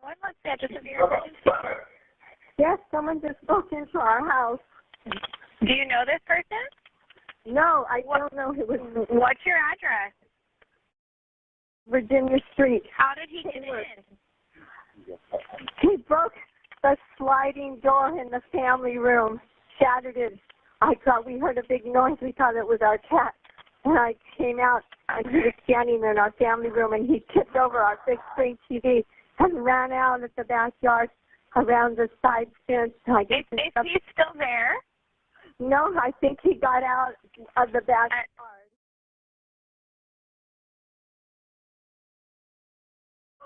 What's the address of your emergency? Yes, someone just broke into our house. Do you know this person? No, I don't know who it was. What's your address? Virginia Street. How did he get in? He broke the sliding door in the family room, shattered it. We heard a big noise. We thought it was our cat. And I came out, and he was standing in our family room, and he tipped over our big screen TV and ran out at the backyard around the side fence. Is he still there? No, I think he got out of the backyard.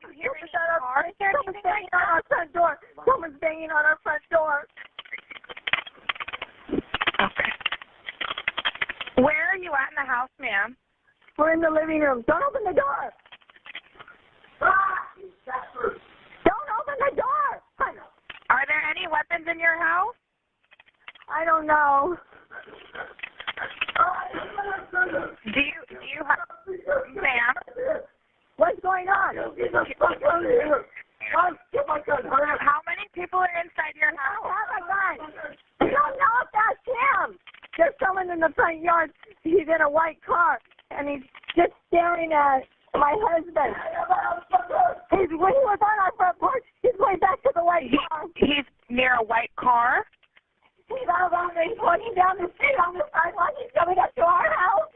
You hear any cars or anything like on our front door. Someone's banging on our front door. Okay. Where are you at in the house, ma'am? We're in the living room. Don't open the door. Don't open the door. Are there any weapons in your house? I don't know. Do you have, ma'am? What's going on? How many people are inside your house? I have a gun. I don't know if that's him. There's someone in the front yard. He's in a white car, and he's just staring at my husband. He was on our front porch. He's going back to the white car. He's near a white car? He's out on the pointing down the street on the sidewalk. He's coming up to our house.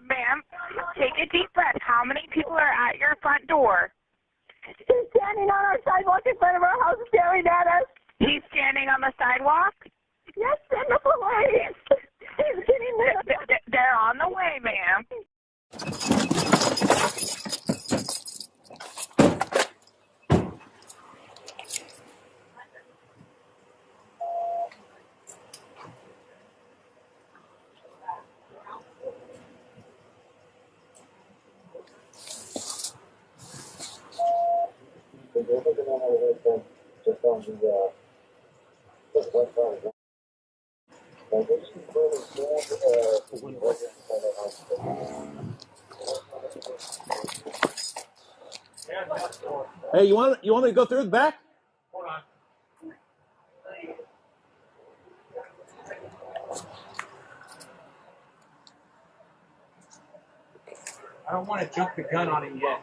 Ma'am, take a deep breath. How many people are at your front door? He's standing on our sidewalk in front of our house staring at us. He's standing on the sidewalk? Yes, send the police. He's getting there. They're on the way, ma'am. Hey, you want me to go through the back? Hold on. I don't want to jump the gun on it yet.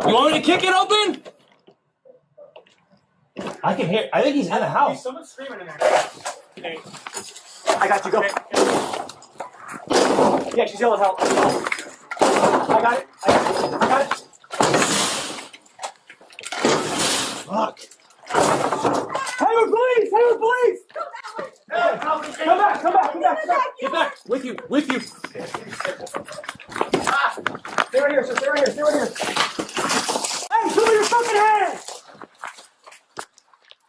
You want me to kick it open? I can hear. I think he's in the house. Someone's screaming in there. Okay. I got you. Go. Okay. Yeah, she's yelling help. I got it. I got it. Fuck. Hayward, police! Hayward, police! Hey, come back! Get back! With you! Stay right here, sir. Stay right here. Hey, show me your fucking hands!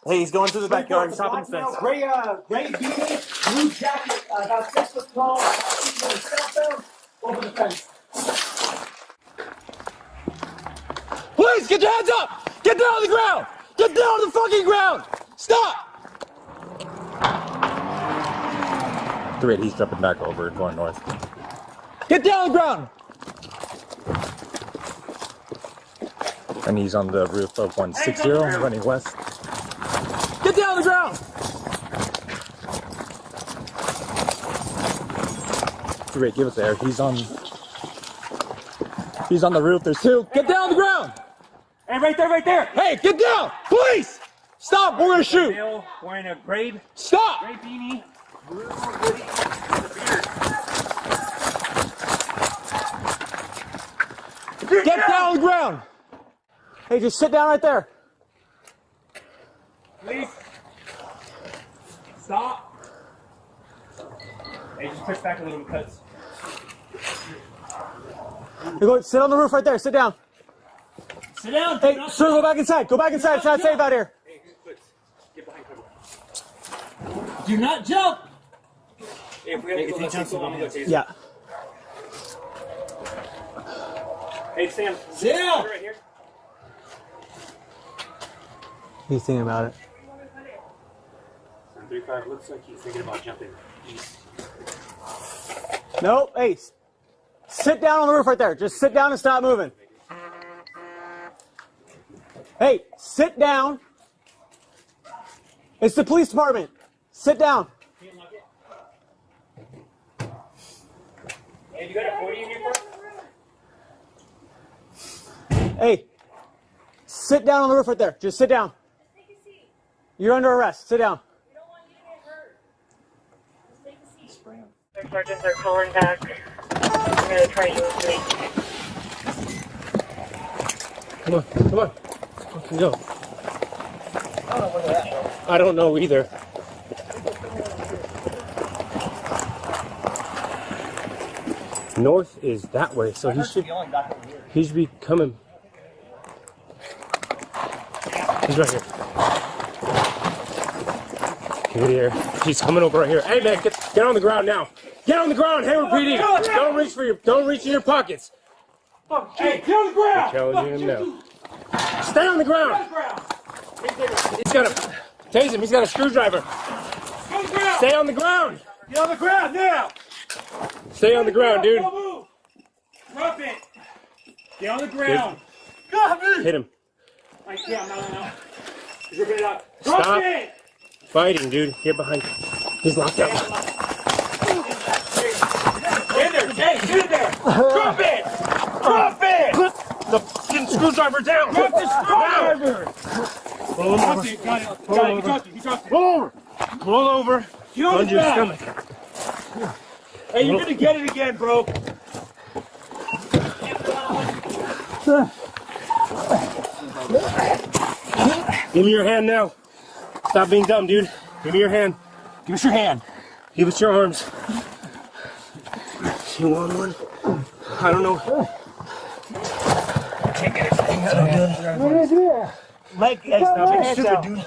Hey, he's going through the backyard and chopping the fence. Gray beanie, blue jacket, about 6 foot tall, cell phone, over the fence. Please, get your hands up! Get down on the ground! Get down on the fucking ground! Stop! Great, he's jumping back over and going north. Get down on the ground! And he's on the roof of 160, running west. Get down on the ground! Great, give it there. He's on the roof. There's two. Get down on the ground! Hey, right there! Hey, get down! Please! Stop! We're gonna shoot! Male wearing a gray Stop! beanie, blue hoodie, with a beard. Get down on the ground! Hey, just sit down right there. Please. Stop. Hey, just push back a little because. You go sit on the roof right there. Sit down. Sit down. Hey, sir, go back inside. Go back inside. It's not safe out here. Hey, get behind cover. Do not jump. Hey, if we have to go, let's go on the taser. Yeah. Hey, Sam. Sit down. Right here. He's thinking about it. 735 looks like he's thinking about jumping east. No, hey, sit down on the roof right there. Just sit down and stop moving. Hey, sit down. It's the police department. Sit down. Hey, you got a 40 in your purse? Hey, sit down on the roof right there. Just sit down. Take a seat. You're under arrest. Sit down. We don't want you to get hurt. Just take a seat. Our sergeants are calling back. I'm going to try Yosemite. Come on, come on. Fucking go. I don't know either. North is that way, so he should be coming. He's right here. Get here. He's coming over right here. Hey man, get on the ground now. Get on the ground, Hayward PD. Don't reach in your pockets. Hey, get on the ground. I'm challenging him now. Stay on the ground. He's got a tase him. He's got a screwdriver. Stay on the ground. Get on the ground now. Stay on the ground, dude. Don't move. Drop it. Get on the ground. Hit him. I can't. No. Rip it up. Drop Stop it. fighting, dude. Get behind. He's locked up. Get there. Hey, get there. Drop it. Drop it. Put the fucking screwdriver down. Drop the screwdriver. Roll him over. Got it. He dropped it. Roll over. Roll over. Get on On the your ground. stomach. Hey, you're gonna get it again, bro. Give me your hand now. Stop being dumb, dude. Give me your hand. Give us your hand. Give us your arms. You want one? I don't know. Can't get it. Leg, hey, stop your hands out. Dude.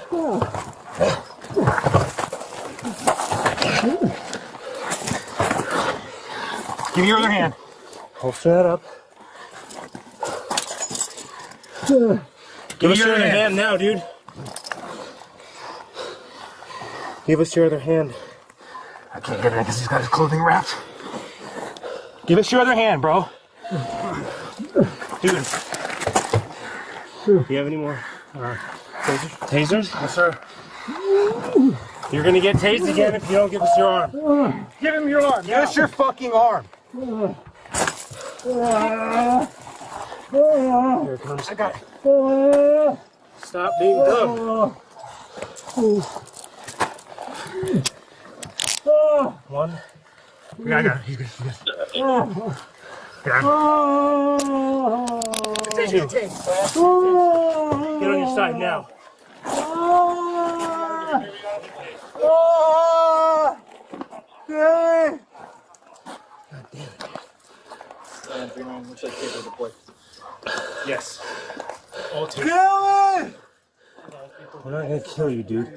Give me your other hand. Holster that up. Give us your other hand now, dude. Give us your other hand. I can't get it because he's got his clothing wrapped. Give us your other hand, bro. Dude. Do you have any more tasers? Yes, sir. You're gonna get tased again if you don't give us your arm. Give him your arm. Give us your fucking arm. Here it comes. I got it. Stop being dumb. One. Yeah, I got it. He's good. Two. Get on your side now. Yes. All two. We're not gonna kill you, dude. We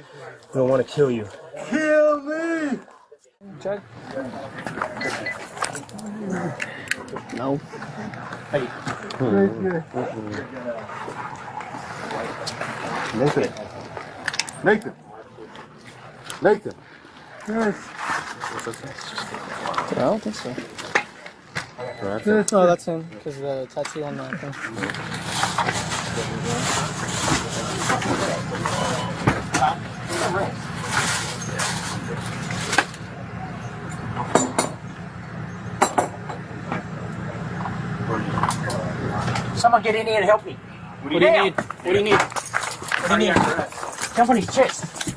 don't want to kill you. Kill me! Check. No. Hey. Nathan. Yes. I don't think so. No, that's him, because of the tattoo on that thing. Someone get in here and help me. What do you need? What do you need? Jump on his chest.